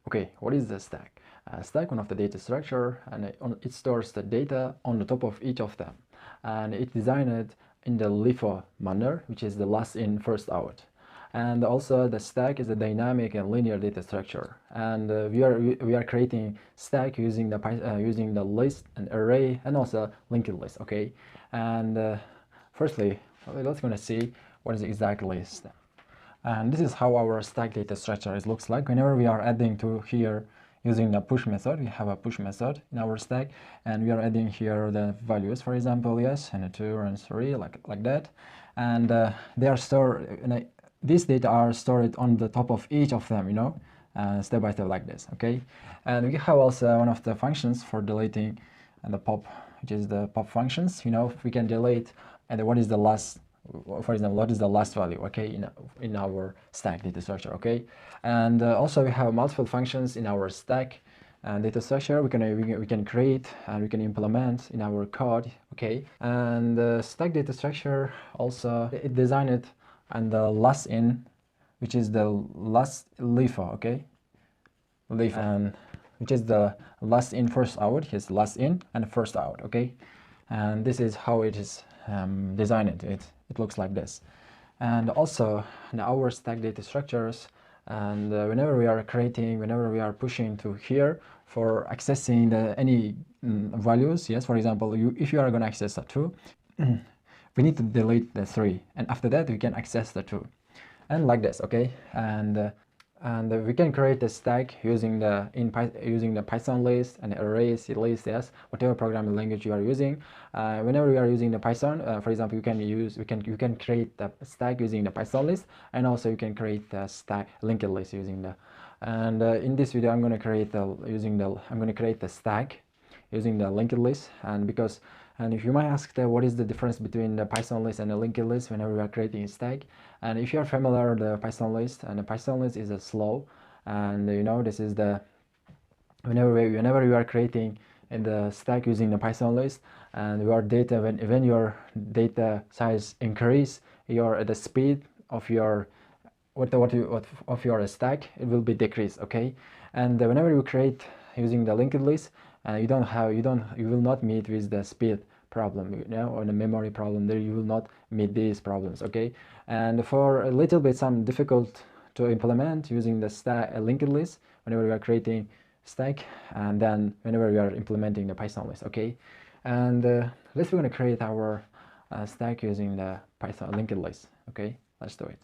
Okay, what is the stack? Stack, one of the data structure, and it stores the data on the top of each of them, and it's designed in the LIFO manner, which is the last in first out. And also the stack is a dynamic and linear data structure, and we are creating stack using the list and array and also linked list. Okay, and firstly, let's gonna see what is exactly stack. And this is how our stack data structure looks like. Whenever we are adding to here using the push method, we have a push method in our stack, and we are adding here the values, for example, yes, and a 2 and 3, like that. And they are stored, these data are stored on the top of each of them, step by step like this, okay? And we have also one of the functions for deleting the pop, which is the pop functions. We can delete, and what is the last, for example, what is the last value, okay, in our stack data structure, okay? And also we have multiple functions in our stack data structure we can create and we can implement in our code, okay? And stack data structure also it designed and the last in, which is the last LIFO, okay? LIFO, and which is the last in first out. Here's last in and first out, okay? And this is how it is designed. It looks like this. And also in our stack data structures, and whenever we are pushing to here for accessing any values, yes, for example, if you are going to access the 2, we need to delete the 3, and after that we can access the 2, and like this, okay? And we can create a stack using the Python list and arrays list, yes, whatever programming language you are using. Whenever you are using the Python, for example, you can create the stack using the Python list, and also you can create the stack linked list using the. And in this video, I'm going to create the stack using the linked list, and if you might ask what is the difference between the Python list and the linked list whenever we are creating a stack, and if you are familiar with the Python list, and the Python list is a slow, and this is the whenever you are creating in the stack using the Python list, and your data when your data size increase, the speed of your of your stack, it will be decreased, okay? And whenever you create using the linked list, you will not meet with the speed problem, or the memory problem. There you will not meet these problems, okay? And for a little bit some difficult to implement using the stack linked list whenever we are creating stack, and then whenever we are implementing the Python list, okay? And let's we're going to create our stack using the Python linked list, okay? Let's do it.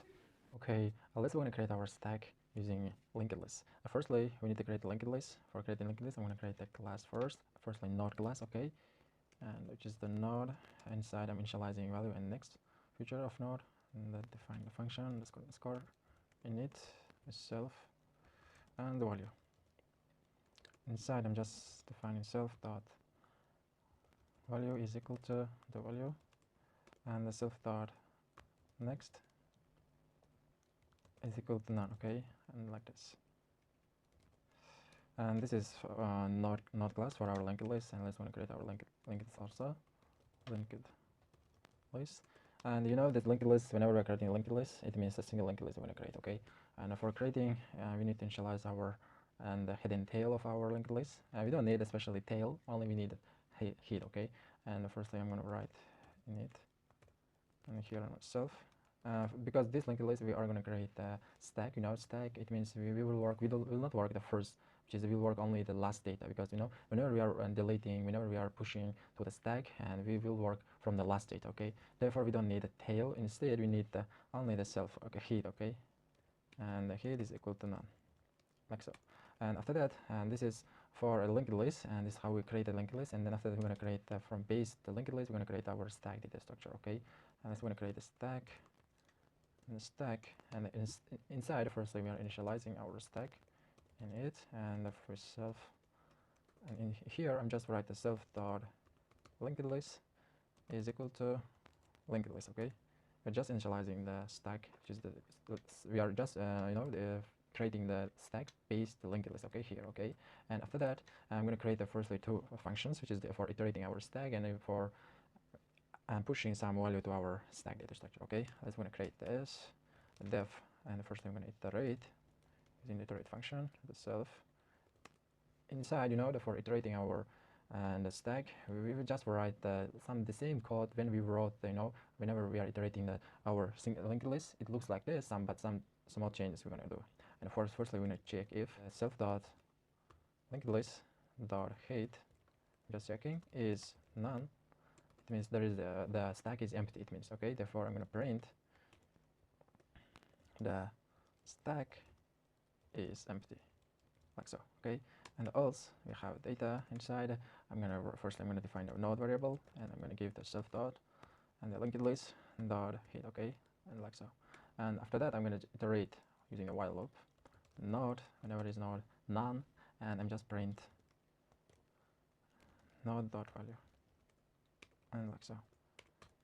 Okay, let's going to create our stack using linked list. Firstly, we need to create a linked list. For creating linked list, I'm going to create a class first. Firstly, node class, okay, and which is the node. Inside, I'm initializing value and next feature of node, and then define the function. Let's go to the score in it, self, and the value. Inside, I'm just defining self dot value is equal to the value, and the self dot next is equal to none, okay, and like this. And this is node class for our linked list, and let's want to create our linked list also, linked list. And that linked list, whenever we're creating a linked list, it means a single linked list we're going to create, okay? And for creating, we need to initialize our the head and tail of our linked list. We don't need especially tail, only we need head, okay? And firstly, I'm going to write in it, and here on itself. Because this linked list, we are going to create a stack. Stack, it means we will not work the first, which is we will work only the last data, because whenever we are deleting, whenever we are pushing to the stack, and we will work from the last data, okay? Therefore, we don't need a tail. Instead, we need only the self, okay, head, okay? And the head is equal to none, like so. And after that, and this is for a linked list, and this is how we create a linked list. And then after that, we're going to create from base the linked list, we're going to create our stack data structure, okay? And let's going to create a stack. And the stack, and inside, firstly we are initializing our stack in it, and for self, and in here I'm just write the self dot linked list is equal to linked list, okay? We're just initializing the stack, which is we are just creating the stack based the linked list, okay, here, okay? And after that, I'm going to create firstly two functions, which is for iterating our stack and for pushing some value to our stack data structure, okay? Let's going to create this def, and first I'm going to iterate using the iterate function, the self, inside, for iterating our the stack, we will just write the same code when we wrote, whenever we are iterating our linked list. It looks like this, but some small changes we're gonna do. And firstly, we're gonna check if self dot linked list dot height, just checking, is none. It means there is the stack is empty. It means okay. Therefore, I'm gonna print the stack is empty, like so, okay. And else we have data inside. I'm gonna define a node variable, and I'm gonna give the self dot and the linked list dot height, okay, and like so. And after that, I'm gonna iterate using a while loop. Node, whenever it is node, none, and I'm just print node dot value, and like so.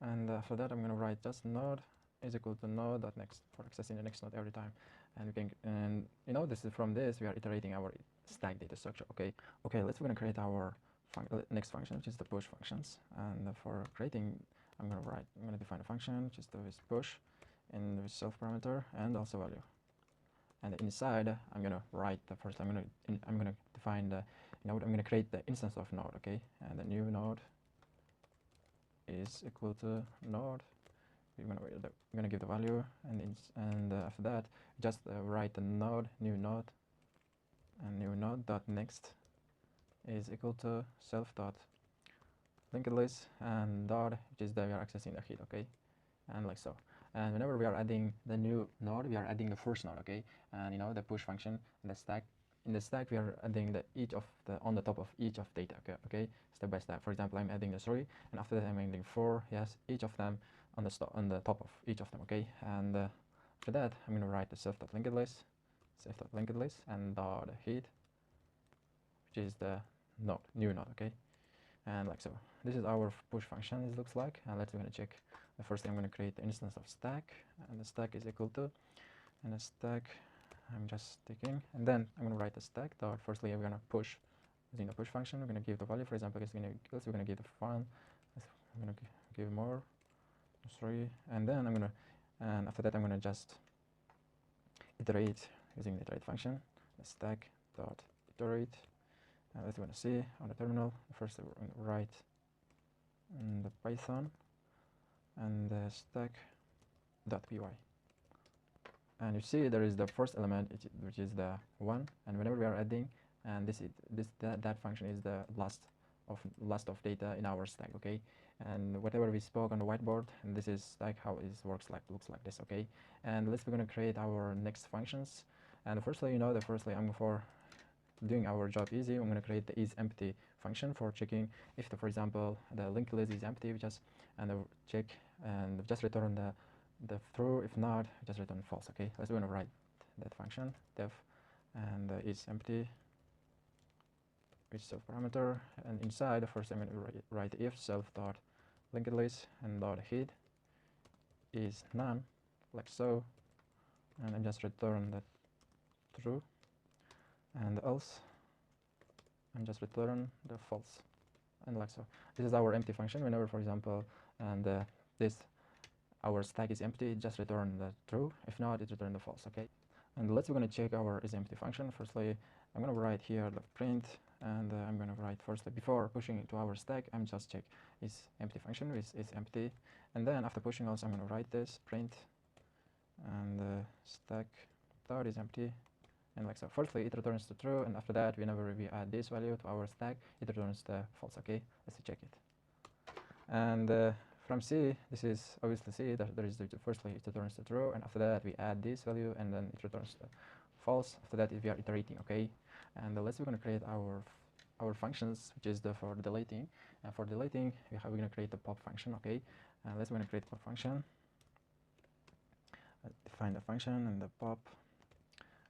And after that, I'm gonna write just node is equal to node dot next for accessing the next node every time. And we can, and this is from this we are iterating our stack data structure. Okay, we're gonna create our next function, which is the push functions. And for creating, I'm gonna define a function which is the push and with self parameter and also value. And inside, I'm gonna write the first. I'm gonna define the I'm gonna create the instance of node. Okay, and the new node is equal to node. We're gonna give the value, and after that, just write the node, new node, and new node dot next is equal to self dot linked list and dot, which is that we are accessing the heat, okay, and like so. And whenever we are adding the new node, we are adding the first node, okay, and the push function and the stack. In the stack, we are adding on the top of each of data, okay, step by step. For example, I'm adding the 3, and after that I'm adding 4. Yes, each of them on the top of each of them, okay. And after that, I'm gonna write the self.linked list, and the heat, which is the node, new node, okay, and like so. This is our push function. It looks like, and we're gonna check. The first thing I'm gonna create the instance of stack, and the stack is equal to, and the stack, I'm just taking, and then I'm going to write the stack dot. Firstly, we're going to push using the push function. We're going to give the value. For example, we're going to give the file. I'm going to give more 3, and then and after that, I'm going to just iterate using the iterate function. The stack dot iterate. And let's going to see on the terminal. First, we're going to write in the Python and the stack dot py. And you see there is the first element, which is the 1, and whenever we are adding, and that function is the last of data in our stack, okay. And whatever we spoke on the whiteboard, and this is like how it looks like this, okay. And we're going to create our next functions. And firstly, I'm for doing our job easy. I'm going to create the isEmpty function for checking if for example the linked list is empty. We just check and just return the true. If not, just return false, okay. We're going to write that function def and is empty with self parameter, and inside first I'm going to write if self dot linked list and dot head is none, like so, and then just return that true, and else and just return the false, and like so. This is our empty function. Whenever, for example, and our stack is empty, just return the true. If not, it return the false, okay. And we're going to check our isEmpty function. Firstly, I'm going to write here the print, and I'm going to write firstly, before pushing it to our stack, I'm just check isEmpty function is empty, and then after pushing also I'm going to write this print and stack dot is empty, and like so. Firstly, it returns the true, and after that, whenever we add this value to our stack, it returns the false, okay. Let's check it. And from C, this is obviously C, that there is firstly it returns the true, and after that we add this value, and then it returns the false. After that, we are iterating, okay. And we're going to create our functions, which is for deleting. And for deleting, we're going to create the pop function, okay. And we're going to create a pop function. Define the function and the pop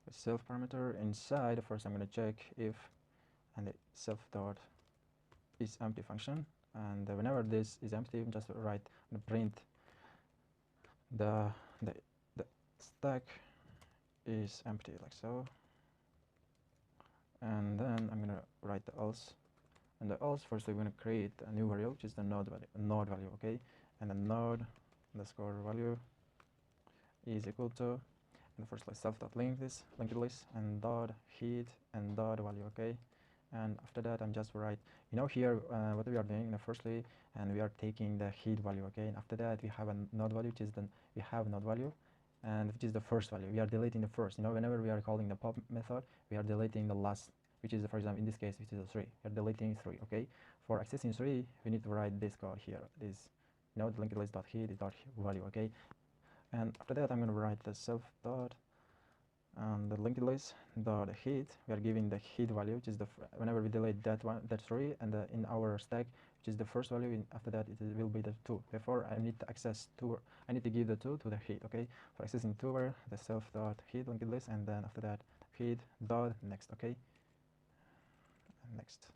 with self parameter. Inside, first I'm going to check if and the self dot is empty function. And whenever this is empty, just write and print the stack is empty, like so. And then I'm gonna write the else, and the else firstly we're gonna create a new variable, which is the node value, okay. And the node underscore value is equal to, and firstly self dot linked list and dot head and dot value, okay. and after that I'm just write, here what we are doing, firstly, and we are taking the heat value, okay, and after that we have a node value, which is we have node value, and which is the first value. We are deleting the first, whenever we are calling the pop method, we are deleting the last, which is, for example, in this case, which is a 3. We are deleting 3, okay. For accessing 3, we need to write this code here, this, the linked list dot heat is dot value, okay. And after that I'm going to write the self dot and the linked list dot heat. We are giving the heat value, which is whenever we delete that one, that 3, and in our stack, which is the first value, and after that it will be the 2. Therefore I need to access 2, I need to give the 2 to the heat, okay. For accessing 2, the self dot heat linked list, and then after that heat dot next, okay, and next,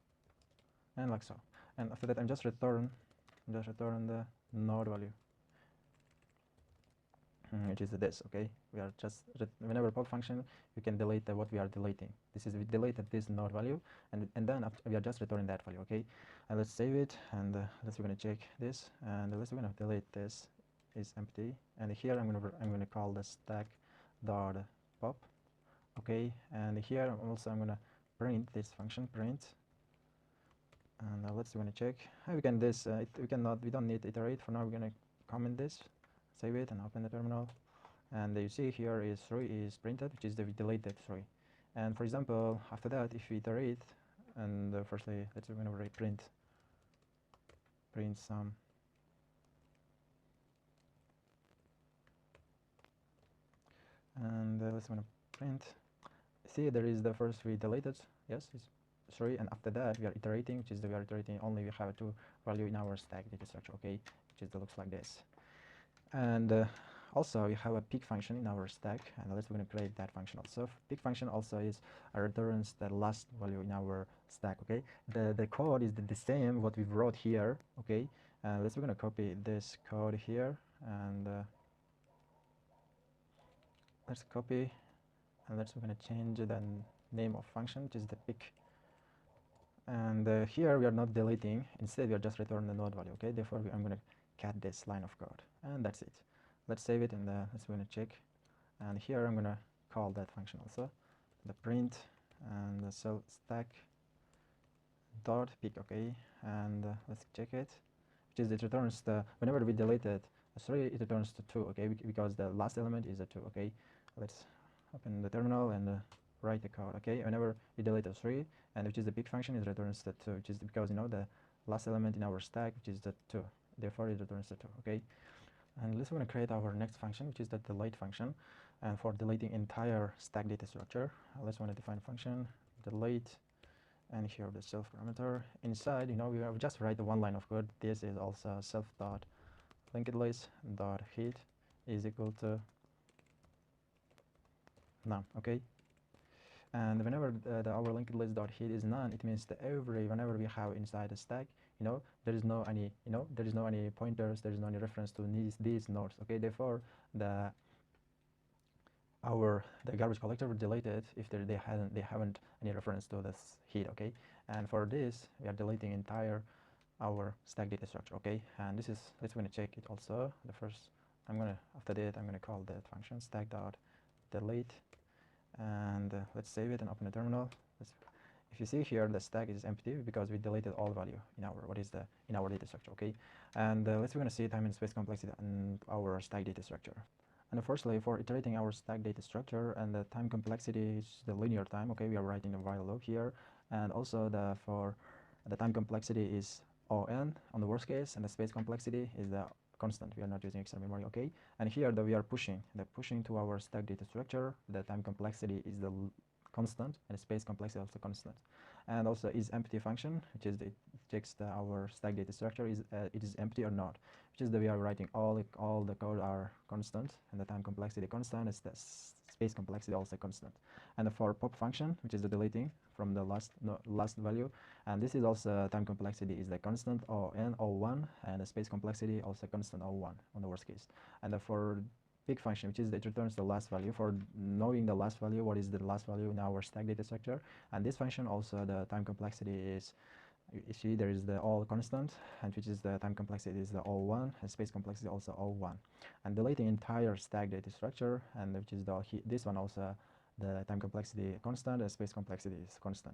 and like so. And after that I'm just return the node value, which is this, okay. We are just, whenever pop function, you can delete what we are deleting. This is, we deleted this node value, and then we are just returning that value, okay. And let's save it, and let's, we're going to check this, and let's, we're going to delete this, is empty, and here I'm going to call the stack dot pop, okay. And here also I'm going to print this function, print, and let's, we're going to check how we can this, we don't need to iterate for now. We're going to comment this, save it, and open the terminal, and you see here is 3 is printed, which is the deleted 3. And for example, after that, if we iterate, and firstly let's, we're going to print some, and let's going to print, see there is the first we deleted, yes, it's 3, and after that we are iterating, which is we are iterating only, we have 2 value in our stack data structure, okay, which is looks like this. And also we have a pick function in our stack, and we're going to create that function also. Pick function also is returns the last value in our stack, okay. The code is the same what we wrote here, okay. We're going to copy this code here, and let's copy, and we're going to change the name of function, which is the pick. And here we are not deleting, instead we are just returning the node value, okay. Therefore I'm going to cut this line of code, and that's it. Let's save it, and let's going to check, and here I'm going to call that function also, the print, and the cell stack dot pick, okay. And let's check it, which is it returns the, whenever we deleted 3, it returns to 2, okay, because the last element is a 2, okay. Let's open the terminal and write the code, okay. Whenever we delete a 3, and which is the pick function, it returns the 2, which is because the last element in our stack, which is the 2, therefore it returns the 2, okay. And let's want to create our next function, which is the delete function, and for deleting entire stack data structure, let's want to define a function delete, and here the self parameter inside, we have just write the one line of code. This is also self dot linked list dot heat is equal to none, okay. And whenever our linked list dot heat is none, it means that whenever we have inside a stack, there is no any, there is no any pointers, there is no any reference to these nodes, okay. Therefore the garbage collector will delete it if they haven't any reference to this heat, okay. And for this we are deleting entire our stack data structure, okay. And this is, let's going to check it also. The first, after that I'm going to call that function stack dot delete, and let's save it and open the terminal. If you see here, the stack is empty because we deleted all value in our in our data structure, okay. And we're going to see time and space complexity in our stack data structure. And firstly, for iterating our stack data structure, and the time complexity is the linear time, okay. We are writing a while loop here, and also for the time complexity is on the worst case, and the space complexity is the constant. We are not using extra memory, okay. And here we are pushing to our stack data structure. The time complexity is the constant, and the space complexity also constant. And also is empty function, which is it checks our stack data structure is it is empty or not, which is we are writing all the code are constant, and the time complexity constant, is the space complexity also constant. And for pop function, which is the deleting from the last value, and this is also time complexity is the constant O(n)(O)1), and the space complexity also constant O(1) on the worst case. And for pick function, which is it returns the last value, for knowing the last value, what is the last value in our stack data structure. And this function also, the time complexity is, you see there is the all constant, and which is the time complexity is the O(1), and space complexity also O(1). And deleting entire stack data structure, and which is this one also, the time complexity constant, and space complexity is constant.